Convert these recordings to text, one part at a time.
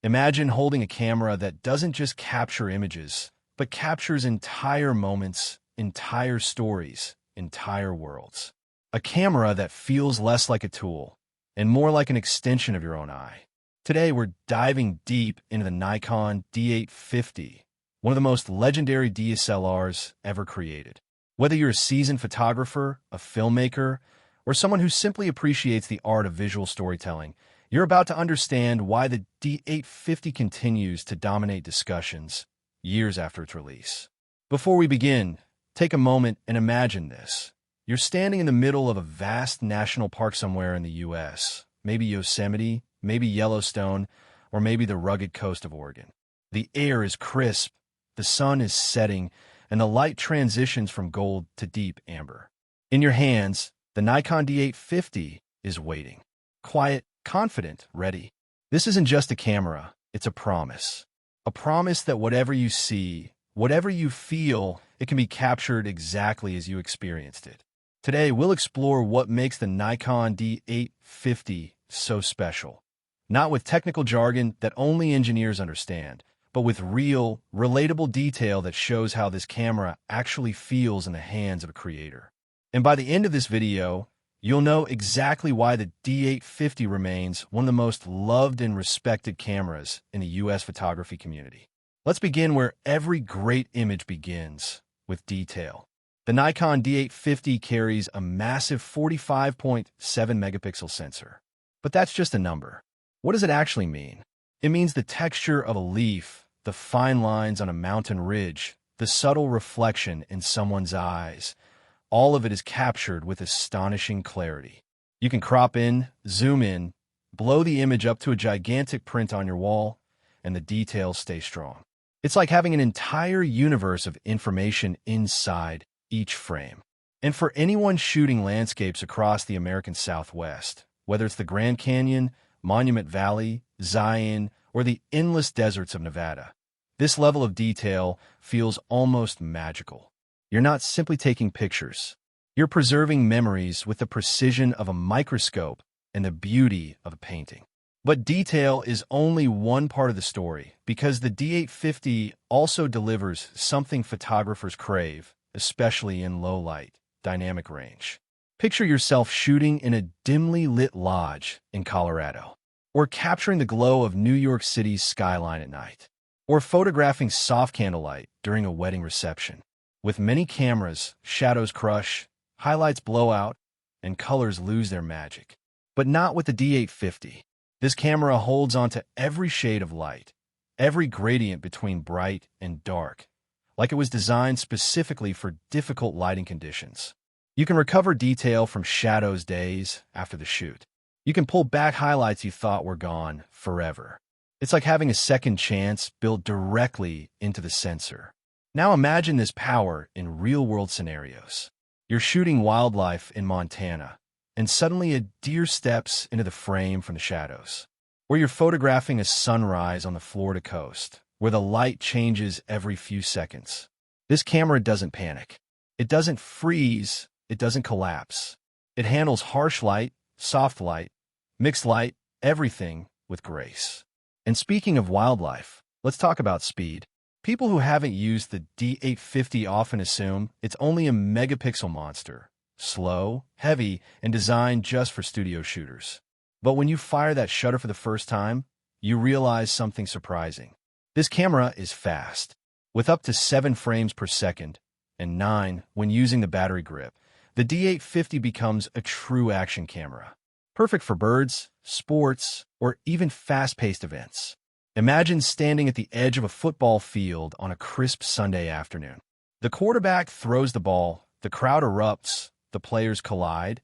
Imagine holding a camera that doesn't just capture images, but captures entire moments, entire stories, entire worlds. A camera that feels less like a tool and more like an extension of your own eye. Today, we're diving deep into the Nikon D850, one of the most legendary DSLRs ever created. Whether you're a seasoned photographer, a filmmaker, or someone who simply appreciates the art of visual storytelling, you're about to understand why the D850 continues to dominate discussions years after its release. Before we begin, take a moment and imagine this. You're standing in the middle of a vast national park somewhere in the U.S., maybe Yosemite, maybe Yellowstone, or maybe the rugged coast of Oregon. The air is crisp, the sun is setting, and the light transitions from gold to deep amber. In your hands, the Nikon D850 is waiting. Quiet, confident, ready. This isn't just a camera, it's a promise. A promise that whatever you see, whatever you feel, it can be captured exactly as you experienced it. Today, we'll explore what makes the Nikon D850 so special. Not with technical jargon that only engineers understand, but with real, relatable detail that shows how this camera actually feels in the hands of a creator. And by the end of this video, you'll know exactly why the D850 remains one of the most loved and respected cameras in the U.S. photography community. Let's begin where every great image begins, with detail. The Nikon D850 carries a massive 45.7 megapixel sensor. But that's just a number. What does it actually mean? It means the texture of a leaf, the fine lines on a mountain ridge, the subtle reflection in someone's eyes. All of it is captured with astonishing clarity. You can crop in, zoom in, blow the image up to a gigantic print on your wall, and the details stay strong. It's like having an entire universe of information inside each frame. And for anyone shooting landscapes across the American Southwest, whether it's the Grand Canyon, Monument Valley, Zion, or the endless deserts of Nevada, this level of detail feels almost magical. You're not simply taking pictures. You're preserving memories with the precision of a microscope and the beauty of a painting. But detail is only one part of the story, because the D850 also delivers something photographers crave, especially in low light, dynamic range. Picture yourself shooting in a dimly lit lodge in Colorado, or capturing the glow of New York City's skyline at night, or photographing soft candlelight during a wedding reception. With many cameras, shadows crush, highlights blow out, and colors lose their magic. But not with the D850. This camera holds onto every shade of light, every gradient between bright and dark, like it was designed specifically for difficult lighting conditions. You can recover detail from shadows days after the shoot. You can pull back highlights you thought were gone forever. It's like having a second chance built directly into the sensor. Now imagine this power in real-world scenarios. You're shooting wildlife in Montana, and suddenly a deer steps into the frame from the shadows. Or you're photographing a sunrise on the Florida coast, where the light changes every few seconds. This camera doesn't panic. It doesn't freeze. It doesn't collapse. It handles harsh light, soft light, mixed light, everything with grace. And speaking of wildlife, let's talk about speed. People who haven't used the D850 often assume it's only a megapixel monster, slow, heavy, and designed just for studio shooters. But when you fire that shutter for the first time, you realize something surprising. This camera is fast. With up to 7 frames per second, and 9 when using the battery grip, the D850 becomes a true action camera. Perfect for birds, sports, or even fast-paced events. Imagine standing at the edge of a football field on a crisp Sunday afternoon. The quarterback throws the ball, the crowd erupts, the players collide,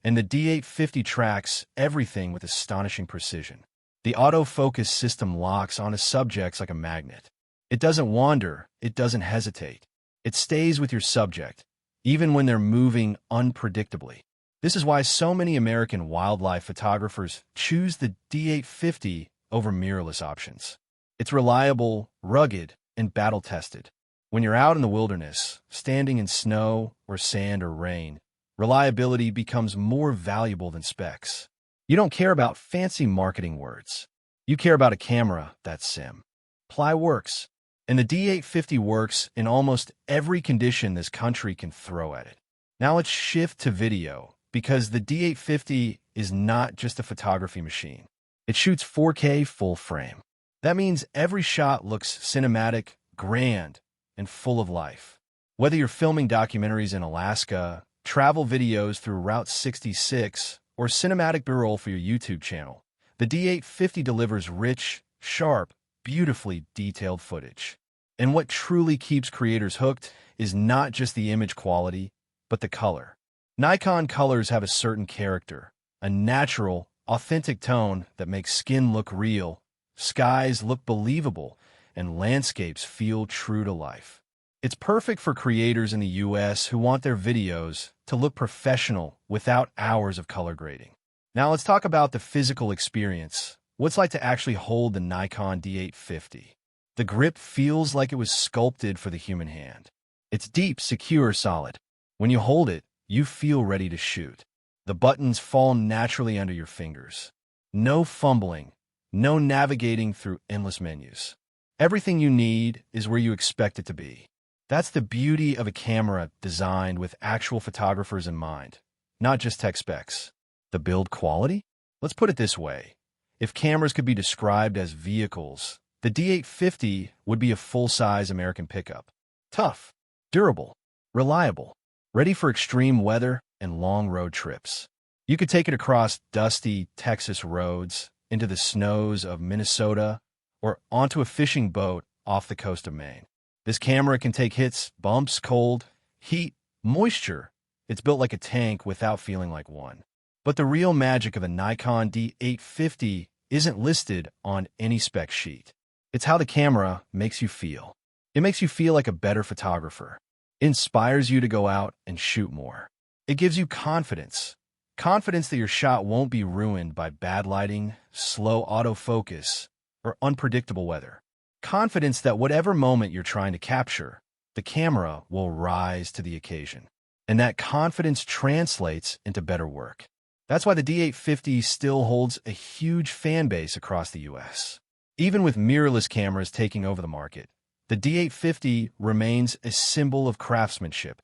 and the D850 tracks everything with astonishing precision. The autofocus system locks onto subjects like a magnet. It doesn't wander, it doesn't hesitate. It stays with your subject, even when they're moving unpredictably. This is why so many American wildlife photographers choose the D850 over mirrorless options. It's reliable, rugged, and battle-tested. When you're out in the wilderness, standing in snow or sand or rain, reliability becomes more valuable than specs. You don't care about fancy marketing words. You care about a camera that's sim. Ply works. And the D850 works in almost every condition this country can throw at it. Now let's shift to video, because the D850 is not just a photography machine. It shoots 4K full frame. That means every shot looks cinematic, grand, and full of life. Whether you're filming documentaries in Alaska, travel videos through Route 66, or cinematic B-roll for your YouTube channel, the D850 delivers rich, sharp, beautifully detailed footage. And what truly keeps creators hooked is not just the image quality, but the color. Nikon colors have a certain character, a natural, authentic tone that makes skin look real, skies look believable, and landscapes feel true to life. It's perfect for creators in the US who want their videos to look professional without hours of color grading. Now let's talk about the physical experience. What's it like to actually hold the Nikon D850? The grip feels like it was sculpted for the human hand. It's deep, secure, solid. When you hold it, you feel ready to shoot. The buttons fall naturally under your fingers. No fumbling, no navigating through endless menus. Everything you need is where you expect it to be. That's the beauty of a camera designed with actual photographers in mind, not just tech specs. The build quality? Let's put it this way. If cameras could be described as vehicles, the D850 would be a full-size American pickup. Tough, durable, reliable, ready for extreme weather and long road trips. You could take it across dusty Texas roads, into the snows of Minnesota, or onto a fishing boat off the coast of Maine. This camera can take hits, bumps, cold, heat, moisture. It's built like a tank without feeling like one. But the real magic of a Nikon D850 isn't listed on any spec sheet. It's how the camera makes you feel. It makes you feel like a better photographer. It inspires you to go out and shoot more. It gives you confidence. Confidence that your shot won't be ruined by bad lighting, slow autofocus, or unpredictable weather. Confidence that whatever moment you're trying to capture, the camera will rise to the occasion. And that confidence translates into better work. That's why the D850 still holds a huge fan base across the US. Even with mirrorless cameras taking over the market, the D850 remains a symbol of craftsmanship,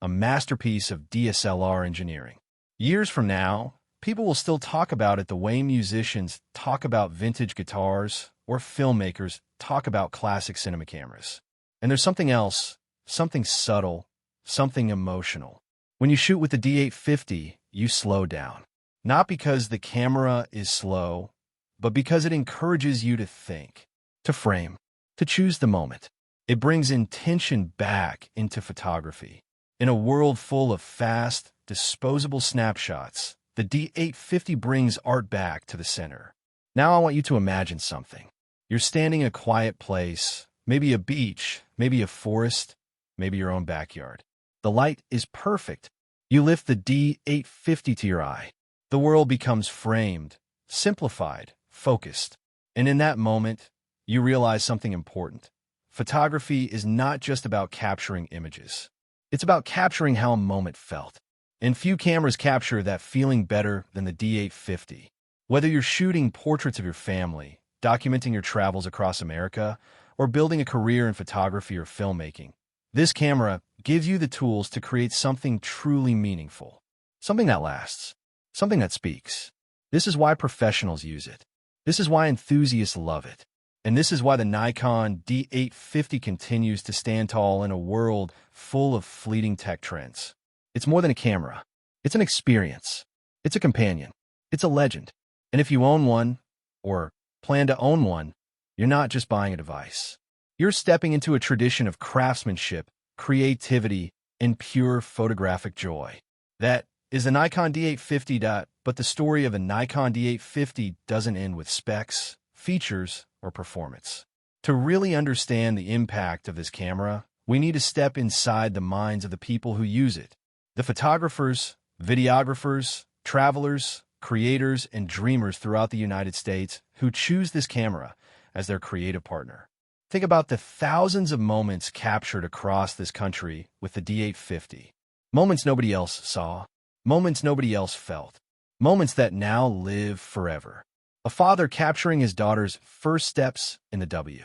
a masterpiece of DSLR engineering. Years from now, people will still talk about it the way musicians talk about vintage guitars or filmmakers talk about classic cinema cameras. And there's something else, something subtle, something emotional. When you shoot with the D850, you slow down. Not because the camera is slow, but because it encourages you to think, to frame, to choose the moment. It brings intention back into photography. In a world full of fast, disposable snapshots, the D850 brings art back to the center. Now I want you to imagine something. You're standing in a quiet place, maybe a beach, maybe a forest, maybe your own backyard. The light is perfect. You lift the D850 to your eye. The world becomes framed, simplified, focused. And in that moment, you realize something important. Photography is not just about capturing images. It's about capturing how a moment felt. And few cameras capture that feeling better than the D850. Whether you're shooting portraits of your family, documenting your travels across America, or building a career in photography or filmmaking, this camera gives you the tools to create something truly meaningful. Something that lasts. Something that speaks. This is why professionals use it. This is why enthusiasts love it. And this is why the Nikon D850 continues to stand tall in a world full of fleeting tech trends. It's more than a camera. It's an experience. It's a companion. It's a legend. And if you own one, or plan to own one, you're not just buying a device. You're stepping into a tradition of craftsmanship, creativity, and pure photographic joy. That is the Nikon D850. But the story of the Nikon D850 doesn't end with specs, features, or performance. To really understand the impact of this camera, we need to step inside the minds of the people who use it. The photographers, videographers, travelers, creators, and dreamers throughout the United States who choose this camera as their creative partner. Think about the thousands of moments captured across this country with the D850. Moments nobody else saw, moments nobody else felt, moments that now live forever. A father capturing his daughter's first steps in the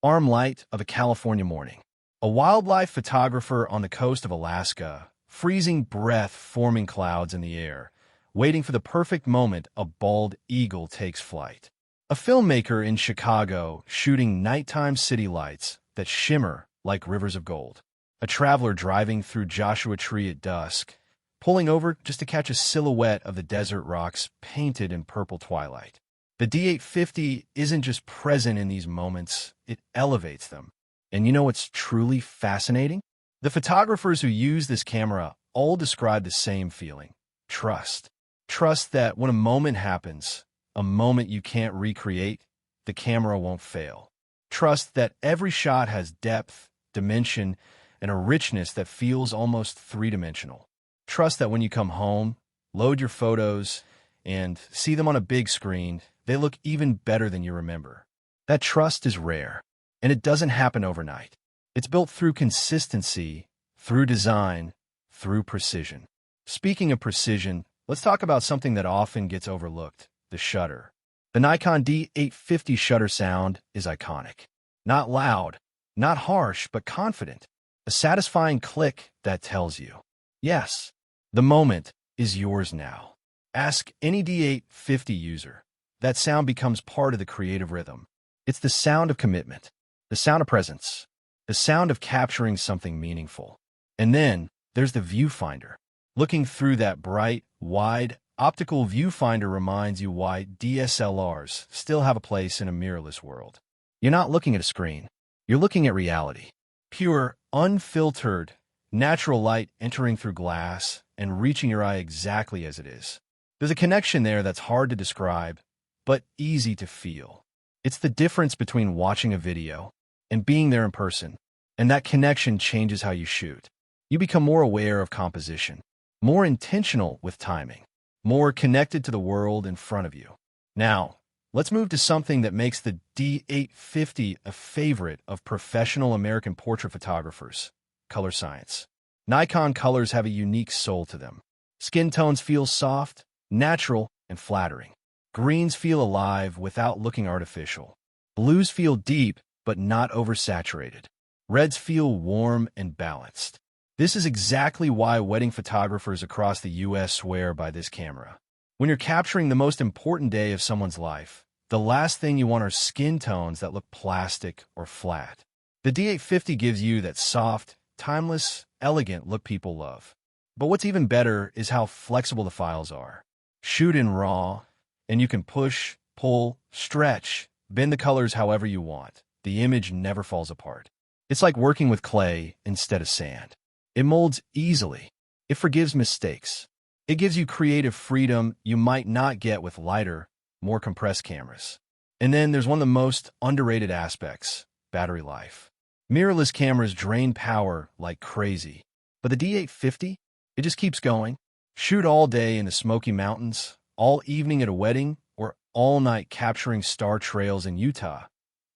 arm light of a California morning. A wildlife photographer on the coast of Alaska, freezing breath forming clouds in the air, waiting for the perfect moment a bald eagle takes flight. A filmmaker in Chicago shooting nighttime city lights that shimmer like rivers of gold. A traveler driving through Joshua Tree at dusk, pulling over just to catch a silhouette of the desert rocks painted in purple twilight. The D850 isn't just present in these moments, it elevates them. And you know what's truly fascinating? The photographers who use this camera all describe the same feeling: trust. Trust that when a moment happens, a moment you can't recreate, the camera won't fail. Trust that every shot has depth, dimension, and a richness that feels almost three-dimensional. Trust that when you come home, load your photos, and see them on a big screen, they look even better than you remember. That trust is rare, and it doesn't happen overnight. It's built through consistency, through design, through precision. Speaking of precision, let's talk about something that often gets overlooked: the shutter. The Nikon D850 shutter sound is iconic. Not loud, not harsh, but confident. A satisfying click that tells you, yes, the moment is yours now. Ask any D850 user. That sound becomes part of the creative rhythm. It's the sound of commitment, the sound of presence, the sound of capturing something meaningful. And then there's the viewfinder. Looking through that bright, wide, optical viewfinder reminds you why DSLRs still have a place in a mirrorless world. You're not looking at a screen. You're looking at reality. Pure, unfiltered, natural light entering through glass and reaching your eye exactly as it is. There's a connection there that's hard to describe, but easy to feel. It's the difference between watching a video and being there in person, and that connection changes how you shoot. You become more aware of composition, more intentional with timing, more connected to the world in front of you. Now, let's move to something that makes the D850 a favorite of professional American portrait photographers: color science. Nikon colors have a unique soul to them. Skin tones feel soft, natural, and flattering. Greens feel alive without looking artificial. Blues feel deep, but not oversaturated. Reds feel warm and balanced. This is exactly why wedding photographers across the U.S. swear by this camera. When you're capturing the most important day of someone's life, the last thing you want are skin tones that look plastic or flat. The D850 gives you that soft, timeless, elegant look people love. But what's even better is how flexible the files are. Shoot in RAW, and you can push, pull, stretch, bend the colors however you want. The image never falls apart. It's like working with clay instead of sand. It molds easily. It forgives mistakes. It gives you creative freedom you might not get with lighter, more compressed cameras. And then there's one of the most underrated aspects: battery life. Mirrorless cameras drain power like crazy, but the D850, it just keeps going. Shoot all day in the Smoky Mountains, all evening at a wedding, or all night capturing star trails in Utah,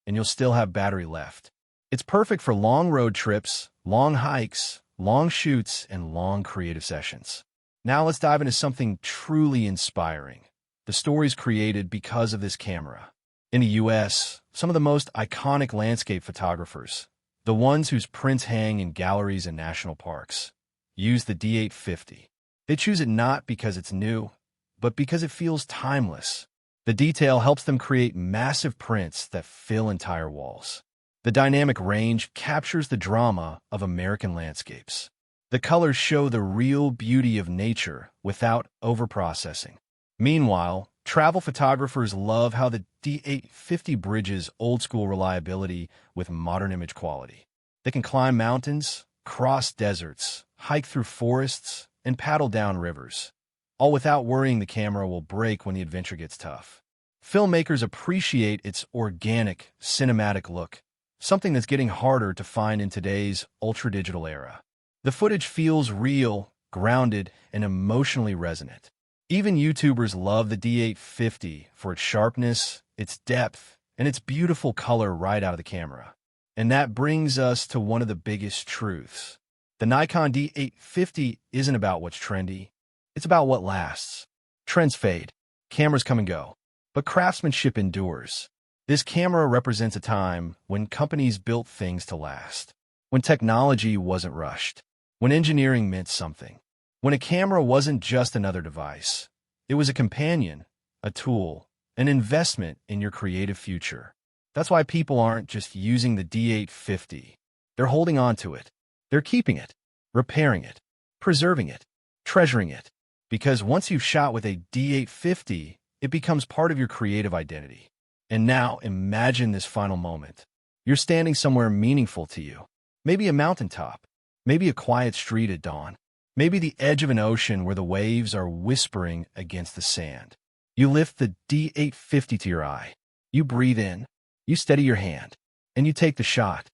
and you'll still have battery left. It's perfect for long road trips, long hikes, long shoots, and long creative sessions. Now let's dive into something truly inspiring: the stories created because of this camera. In the U.S., some of the most iconic landscape photographers, the ones whose prints hang in galleries and national parks, use the D850. They choose it not because it's new, but because it feels timeless. The detail helps them create massive prints that fill entire walls. The dynamic range captures the drama of American landscapes. The colors show the real beauty of nature without overprocessing. Meanwhile, travel photographers love how the D850 bridges old-school reliability with modern image quality. They can climb mountains, cross deserts, hike through forests, and paddle down rivers, all without worrying the camera will break when the adventure gets tough. Filmmakers appreciate its organic, cinematic look, something that's getting harder to find in today's ultra-digital era. The footage feels real, grounded, and emotionally resonant. Even YouTubers love the D850 for its sharpness, its depth, and its beautiful color right out of the camera. And that brings us to one of the biggest truths. The Nikon D850 isn't about what's trendy. It's about what lasts. Trends fade. Cameras come and go. But craftsmanship endures. This camera represents a time when companies built things to last, when technology wasn't rushed, when engineering meant something, when a camera wasn't just another device. It was a companion, a tool, an investment in your creative future. That's why people aren't just using the D850. They're holding on to it. They're keeping it, repairing it, preserving it, treasuring it. Because once you've shot with a D850, it becomes part of your creative identity. And now imagine this final moment. You're standing somewhere meaningful to you. Maybe a mountaintop, maybe a quiet street at dawn, maybe the edge of an ocean where the waves are whispering against the sand. You lift the D850 to your eye. You breathe in, you steady your hand, and you take the shot.